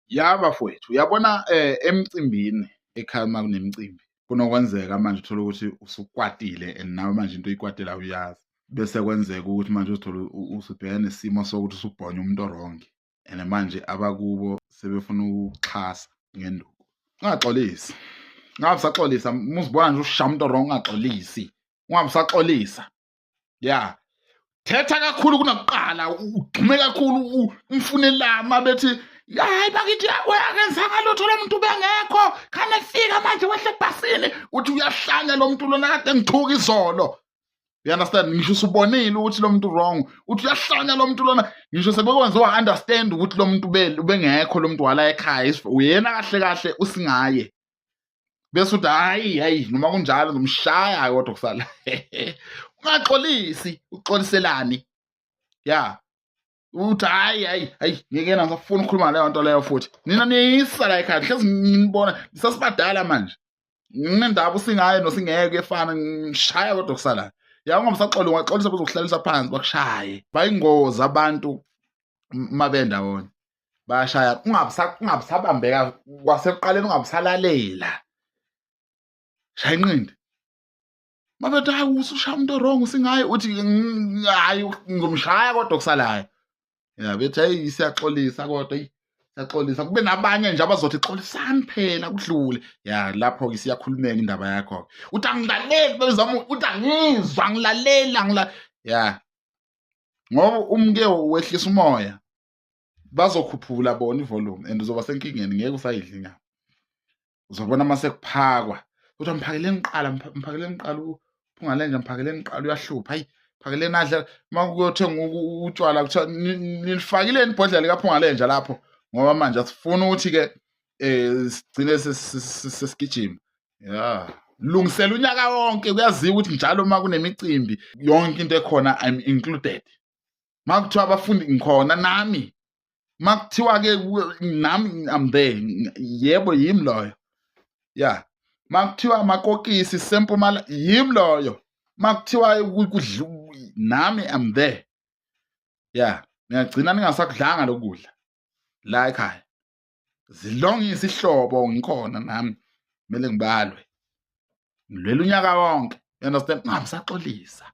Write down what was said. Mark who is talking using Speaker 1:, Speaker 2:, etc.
Speaker 1: Ya bafowethu, uyabona emcimbini ekhaya uma kunemicimbi kunokwenzeka manje uthole ukuthi usukwatile and nawe manje into oyikwatile awuyazi. Bese kwenzeka ukuthi manje uzithole usubhekene nesimo sokuthi usubhonya umuntu orongi and manje abakubo sebefuna ukuxhasa ngenduku. Ungaxolisi, ungabe usaxolisa uma uzibona nje ushaya umuntu orongi ungaxolisi, ungabe usaxolisa. Ya, thetha kakhulu kunakuqala, ugxume kakhulu umfune lama bethi hayi bakithi akenzanga lutho lo muntu bengekho khane fika manje wehle ebhasini uthi uyahlanya lo muntu lona kade ngithuka izolo. You understand? Ngisho usubonile ukuthi lo muntu wrong, uthi uyahlanya lo muntu lona, ngisho sebekwenze wa-understand ukuthi lo muntu ubengekho lo muntu wala ekhaya, uyena kahle kahle usingaye. Bese uthi hayi noma kunjalo ngomshaya kodwa kusala. Ungaxolisi, uxoliselani. Ya, uthi hayi ngeke ngisafuna ukukhuluma leyo nto leyo futhi. Nina niyisa la ekhaya hlezi nginibona sasibadala manje. Nginendaba usingaye nosingeke efana ngishaya kodwa kusala. Ya ungamsaxola, ungaxolisa bezokuhlalisa phansi bakushaye. Bayingozi abantu mabendawonye. Bayashaya, ungabisabambeka kwasekuqaleni, ungabisalalela. Shaya inqindi. Mabethi hayi usushaya umuntu wrong usingaye uthi hayi ngomshaya kodwa kusalayo. Ya bethi hayi siyaxolisa kodwa siyaxolisa, kube nabanye nje abazothi xolisani phela kudlule. Ya lapho-ke siyakhulumeka indaba yakho. Uthi angilaleli bezama uthi angizwa ngilalela ya ngoba umke wehlisa umoya bazokhuphula bona ivolume and uzoba senkingeni, ngeke usayidla inyama. Uzobona mase kuphakwa uthi ngiphakeleni iqala, ngiphakeleni iqala uphungalenja, ngiphakeleni iqala uyahlupha. Hayi phakeleni adla makuyothenga utshwala kuthiwa nilifakileni ibhodlela likaphungalenja lapho ngoba manje asifuna ukuthi-ke sigcine sesigijima. Ya lungisela unyaka wonke, kuyaziwa ukuthi njalo uma kunemicimbi yonke into ekhona I'm included. Makuthiwa abafundi ngikhona nami, makuthiwa-ke nami I'm there, yebo yimi loyo. Ya makuthiwa amakokisi sempumala yimi loyo, makuthiwa nami I'm there. Ya ngiyagcina ningasakudlanga lokudla la ekhaya, zilongisa ihlobo ngikhona nami, kumele ngibalwe ngilwela unyaka wonke. You understand? Ungabisaxolisa.